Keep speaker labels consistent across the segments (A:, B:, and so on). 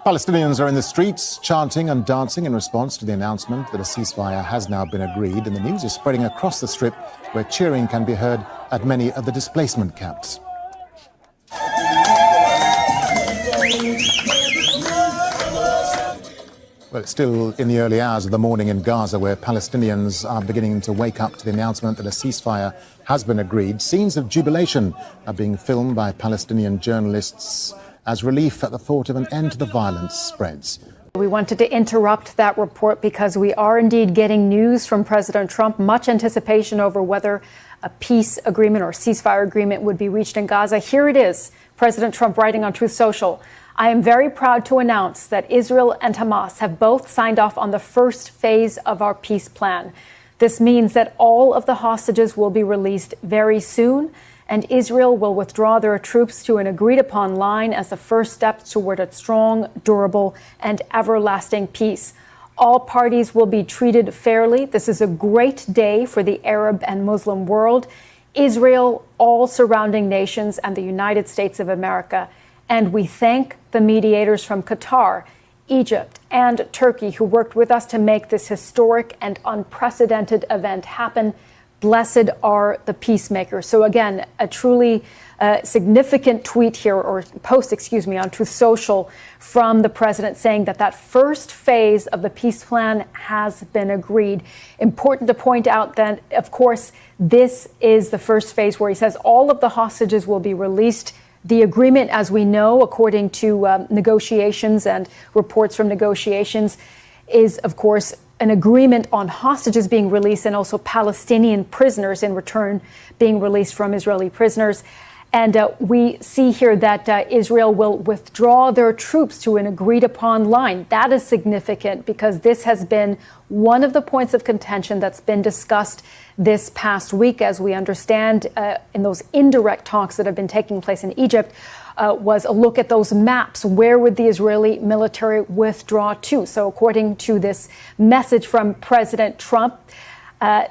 A: Palestinians are in the streets chanting and dancing in response to the announcement that a ceasefire has now been agreed, and the news is spreading across the Strip, where cheering can be heard at many of the displacement camps. Well, it's still in the early hours of the morning in Gaza, where Palestinians are beginning to wake up to the announcement that a ceasefire has been agreed. Scenes of jubilation are being filmed by Palestinian journalists as relief at the thought of an end to the violence spreads.
B: We wanted to interrupt that report because we are indeed getting news from President Trump, much anticipation over whether a peace agreement or ceasefire agreement would be reached in Gaza. Here it is, President Trump writing on Truth Social. I am very proud to announce that Israel and Hamas have both signed off on the first phase of our peace plan. This means that all of the hostages will be released very soon, and Israel will withdraw their troops to an agreed-upon line as the first step toward a strong, durable, and everlasting peace. All parties will be treated fairly. This is a great day for the Arab and Muslim world, Israel, all surrounding nations, and the United States of America. And we thank the mediators from Qatar, Egypt, and Turkey who worked with us to make this historic and unprecedented event happen. Blessed are the peacemakers. So again, a truly significant tweet here, or post, on Truth Social from the president saying that that first phase of the peace plan has been agreed. Important to point out that, of course, this is the first phase where he says all of the hostages will be released. The agreement, as we know, according to negotiations and reports from negotiations, is, of course, an agreement on hostages being released and also Palestinian prisoners in return being released from Israeli prisoners. And we see here that Israel will withdraw their troops to an agreed upon line. That is significant because this has been one of the points of contention that's been discussed this past week, as we understand, in those indirect talks that have been taking place in Egypt. Was a look at those maps. Where would the Israeli military withdraw to? So according to this message from President Trump,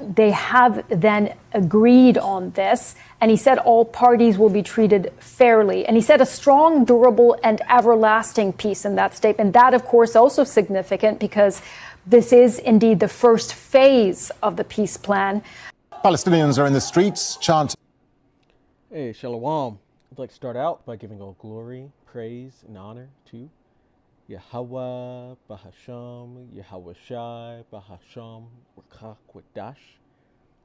B: they have then agreed on this. And he said all parties will be treated fairly. And he said a strong, durable, and everlasting peace in that statement. That, of course, also significant because this is indeed the first phase of the peace plan.
A: Palestinians are in the streets chanting.
C: Hey, Shalom. I'd like to start out by giving all glory, praise, and honor to Yahweh, Bahasham, Yahweh Shai, Bahasham, Rakach Quadash.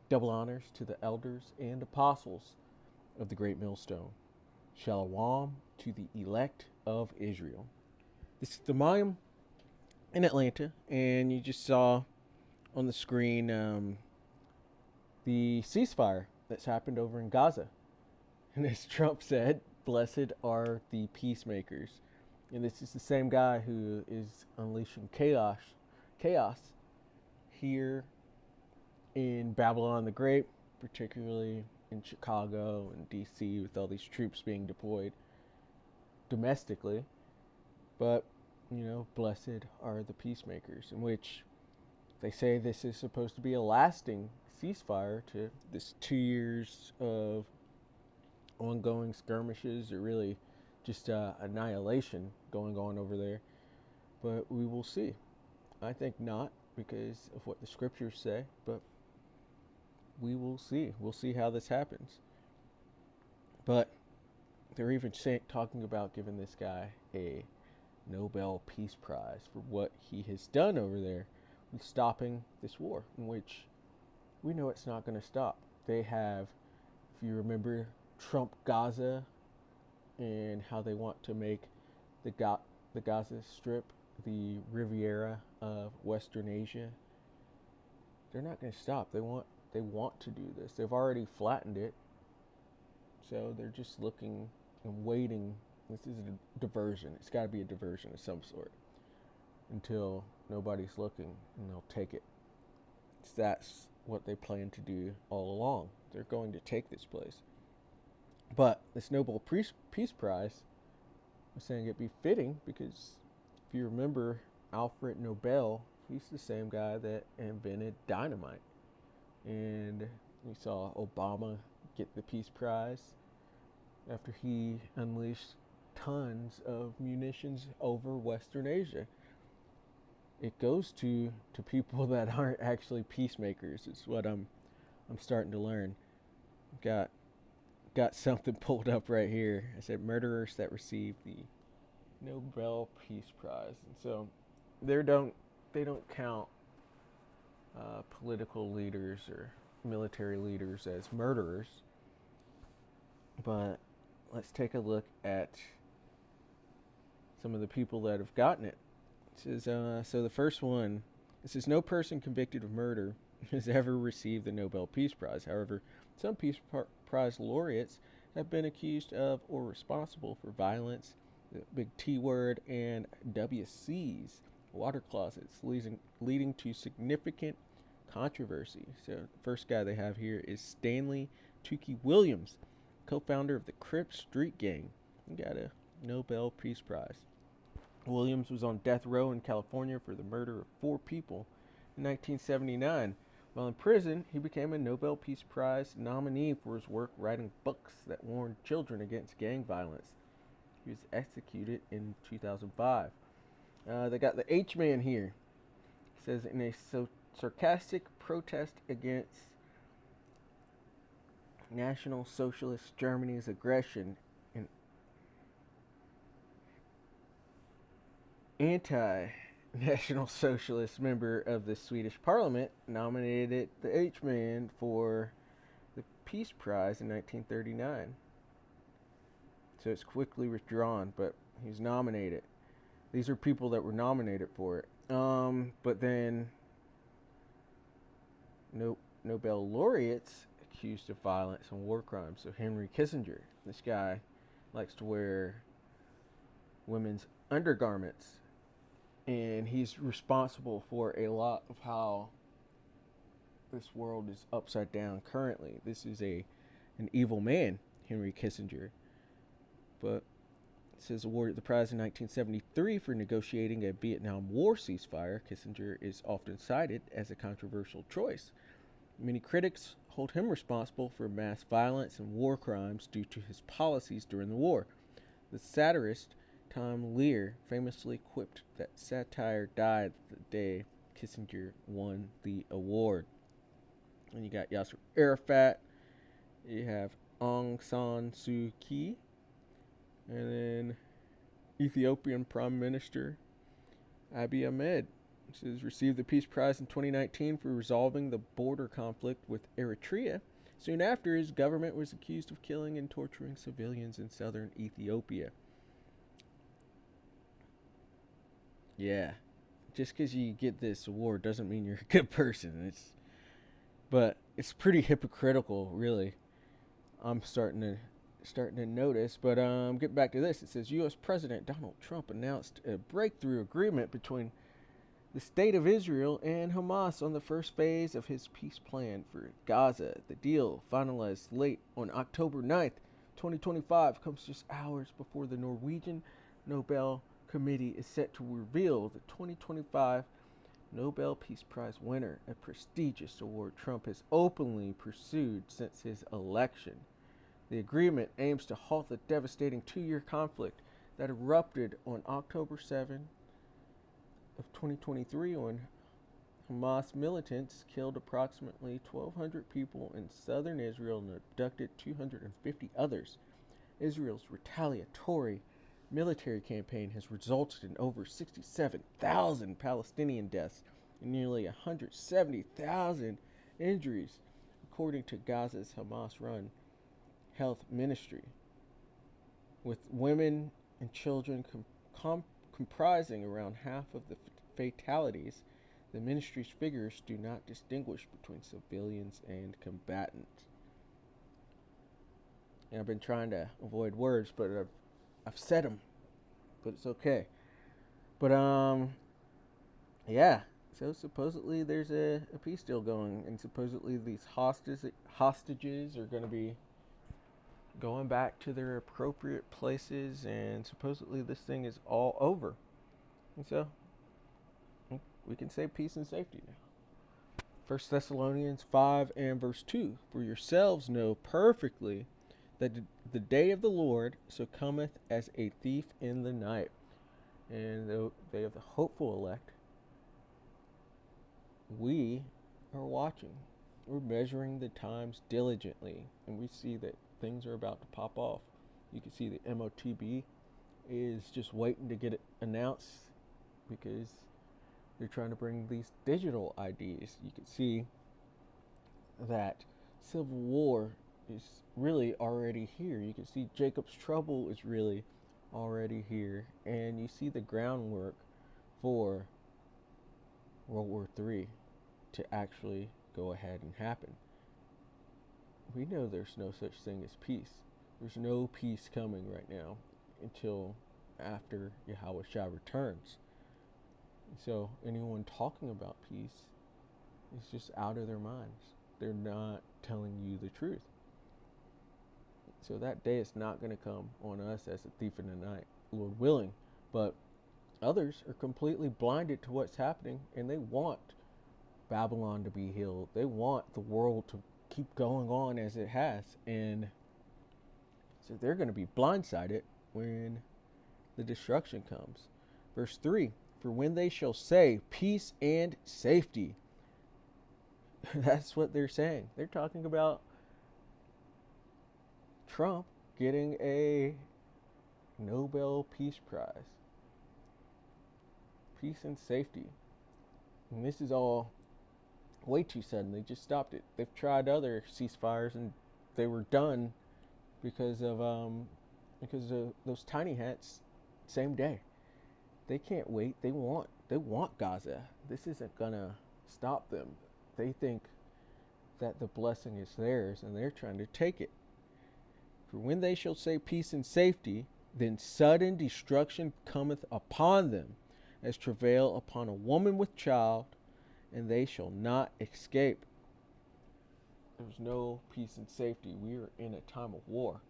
C: Double honors to the elders and apostles of the Great Millstone. Shalom to the elect of Israel. This is the Mayim in Atlanta, and you just saw on the screen the ceasefire that's happened over in Gaza. And as Trump said, blessed are the peacemakers. And this is the same guy who is unleashing chaos here in Babylon the Great, particularly in Chicago and D.C. with all these troops being deployed domestically. But, blessed are the peacemakers, in which they say this is supposed to be a lasting ceasefire to this 2 years of ongoing skirmishes, or really just annihilation going on over there. But we will see. I think not, because of what the scriptures say, but we will see. We'll see how this happens. But they're even talking about giving this guy a Nobel Peace Prize for what he has done over there with stopping this war, in which we know it's not going to stop. They have, if you remember, Trump Gaza and how they want to make the Gaza Strip the Riviera of Western Asia. They're not going to stop. They want to do this. They've already flattened it. So they're just looking and waiting. This is a diversion. It's got to be a diversion of some sort until nobody's looking, and they'll take it. That's what they plan to do all along. They're going to take this place. But this Nobel Peace Prize, I'm saying it'd be fitting because if you remember Alfred Nobel, he's the same guy that invented dynamite. And we saw Obama get the Peace Prize after he unleashed tons of munitions over Western Asia. It goes to people that aren't actually peacemakers. Is what I'm starting to learn. Got something pulled up right here. I said murderers that receive the Nobel Peace Prize, and so they don't count political leaders or military leaders as murderers. But let's take a look at some of the people that have gotten it. It says, so the first one, it says, no person convicted of murder has ever received the Nobel Peace Prize. However, some Peace Prize laureates have been accused of or responsible for violence, the big T word, and WCs, water closets, leading to significant controversy. So the first guy they have here is Stanley Tookie Williams, co-founder of the Crip Street Gang. He got a Nobel Peace Prize. Williams was on death row in California for the murder of 4 people in 1979. While in prison, he became a Nobel Peace Prize nominee for his work writing books that warned children against gang violence. He was executed in 2005. They got the H-Man here. It says, in a sarcastic protest against National Socialist Germany's aggression, an anti-National Socialist member of the Swedish Parliament nominated the H-Man for the Peace Prize in 1939. So it's quickly withdrawn, but he's nominated. These are people that were nominated for it. But then Nobel laureates accused of violence and war crimes. So Henry Kissinger, this guy likes to wear women's undergarments, and he's responsible for a lot of how this world is upside down currently. This is an evil man, Henry Kissinger. But it says awarded the prize in 1973 for negotiating a Vietnam War ceasefire. Kissinger is often cited as a controversial choice. Many critics hold him responsible for mass violence and war crimes due to his policies during the war. The satirist Tom Lear famously quipped that satire died the day Kissinger won the award. And you got Yasser Arafat, you have Aung San Suu Kyi, and then Ethiopian Prime Minister Abiy Ahmed. Has received the Peace Prize in 2019 for resolving the border conflict with Eritrea. Soon after, his government was accused of killing and torturing civilians in southern Ethiopia. Yeah, just because you get this award doesn't mean you're a good person. But it's pretty hypocritical, really. I'm starting to notice. But get back to this. It says U.S. President Donald Trump announced a breakthrough agreement between the State of Israel and Hamas on the first phase of his peace plan for Gaza. The deal, finalized late on October 9th, 2025, comes just hours before the Norwegian Nobel Committee is set to reveal the 2025 Nobel Peace Prize winner, a prestigious award Trump has openly pursued since his election. The agreement aims to halt the devastating 2-year conflict that erupted on October 7 of 2023 when Hamas militants killed approximately 1,200 people in southern Israel and abducted 250 others. Israel's retaliatory military campaign has resulted in over 67,000 Palestinian deaths and nearly 170,000 injuries, according to Gaza's Hamas-run health ministry, with women and children comprising around half of the fatalities. The ministry's figures do not distinguish between civilians and combatants. And I've been trying to avoid words, but I've said them, but it's okay. But yeah. So supposedly there's a peace deal going, and supposedly these hostages are going to be going back to their appropriate places, and supposedly this thing is all over. And so we can say peace and safety now. 1 Thessalonians 5 and verse 2. For yourselves know perfectly that the day of the Lord so cometh as a thief in the night. And the day of the hopeful elect, we are watching. We're measuring the times diligently, and we see that things are about to pop off. You can see the MOTB is just waiting to get it announced because they're trying to bring these digital IDs. You can see that civil war is really already here. You can see Jacob's trouble is really already here, and you see the groundwork for World War III to actually go ahead and happen. We know there's no such thing as peace. There's no peace coming right now until after Yahushua returns. So anyone talking about peace is just out of their minds. They're not telling you the truth. So that day is not going to come on us as a thief in the night, Lord willing. But others are completely blinded to what's happening, and they want Babylon to be healed. They want the world to keep going on as it has. And so they're going to be blindsided when the destruction comes. Verse 3, for when they shall say peace and safety. That's what they're saying. They're talking about Trump getting a Nobel Peace Prize. Peace and safety. And this is all way too sudden. They just stopped it. They've tried other ceasefires and they were done because of those tiny hats same day. They can't wait. They want Gaza. This isn't gonna stop them. They think that the blessing is theirs and they're trying to take it. For when they shall say peace and safety, then sudden destruction cometh upon them, as travail upon a woman with child, and they shall not escape. There's no peace and safety. We are in a time of war.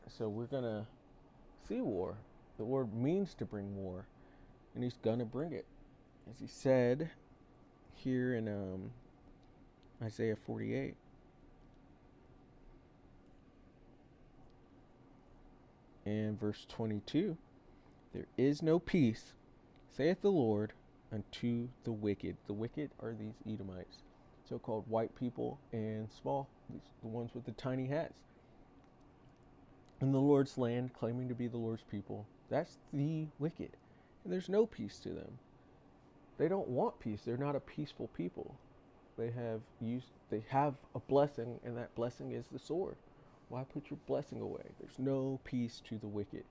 C: So we're going to see war. The Lord means to bring war, and he's going to bring it. As he said here in Isaiah 48. And verse 22, there is no peace, saith the Lord, unto the wicked. The wicked are these Edomites, so-called white people and small, the ones with the tiny hats. In the Lord's land, claiming to be the Lord's people, that's the wicked. And there's no peace to them. They don't want peace. They're not a peaceful people. They have a blessing, and that blessing is the sword. Why put your blessing away? There's no peace to the wicked.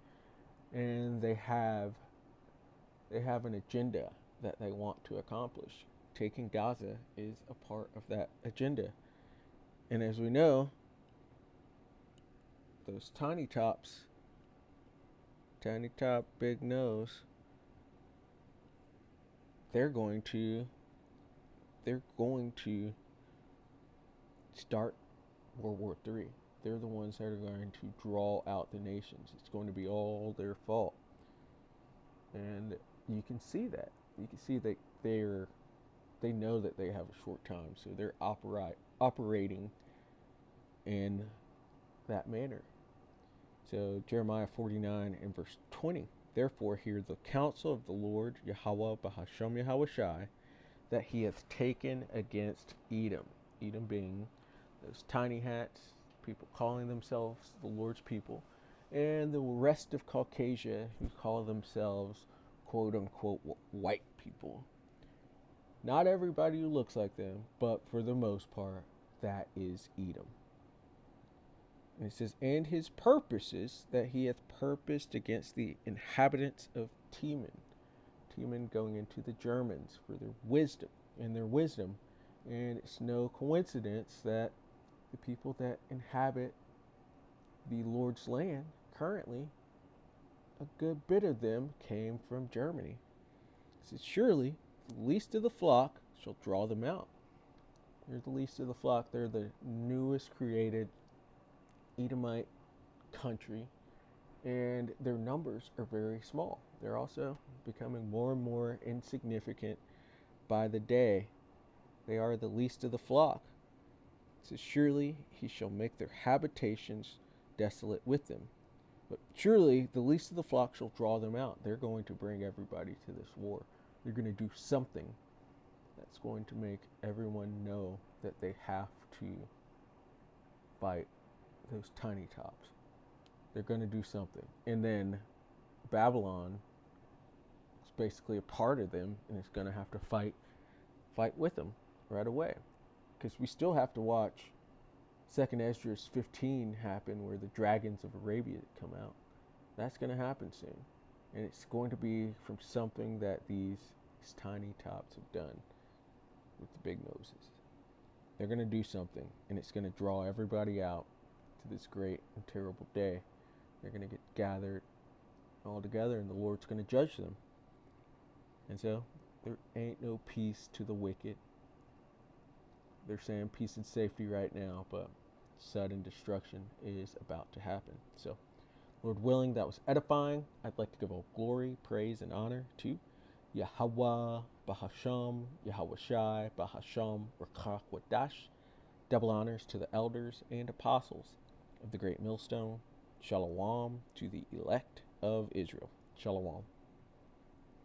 C: And they have an agenda that they want to accomplish. Taking Gaza is a part of that agenda. And as we know, those tiny top, big nose, they're going to start World War III. They're the ones that are going to draw out the nations. It's going to be all their fault. And you can see that. You can see that they know that they have a short time, so they're operating in that manner. So Jeremiah 49 and verse 20. Therefore hear the counsel of the Lord Yahweh Bahashem Yahushai, that he hath taken against Edom. Edom being those tiny hats, people calling themselves the Lord's people, and the rest of Caucasia who call themselves quote unquote white people. Not everybody who looks like them, but for the most part, that is Edom. And it says, and his purposes that he hath purposed against the inhabitants of Teman. Teman going into the Germans for their wisdom. And it's no coincidence that the people that inhabit the Lord's land currently, a good bit of them came from Germany. It says, surely the least of the flock shall draw them out. They're the least of the flock. They're the newest created Edomite country, and their numbers are very small. They're also becoming more and more insignificant by the day. They are the least of the flock. says, surely he shall make their habitations desolate with them. But surely the least of the flock shall draw them out. They're going to bring everybody to this war. They're going to do something that's going to make everyone know that they have to fight those tiny tops. They're going to do something. And then Babylon is basically a part of them, and it's going to have to fight with them right away. Because we still have to watch 2nd Esdras 15 happen, where the dragons of Arabia come out. That's going to happen soon. And it's going to be from something that these tiny tops have done with the big noses. They're going to do something, and it's going to draw everybody out to this great and terrible day. They're going to get gathered all together, and the Lord's going to judge them. And so there ain't no peace to the wicked. They're saying peace and safety right now, but sudden destruction is about to happen. So, Lord willing, that was edifying. I'd like to give all glory, praise, and honor to Yahweh, Bahasham, Yahweh Shai, Bahasham, Rakach Wadash. Double honors to the elders and apostles of the Great Millstone. Shalom to the elect of Israel. Shalom.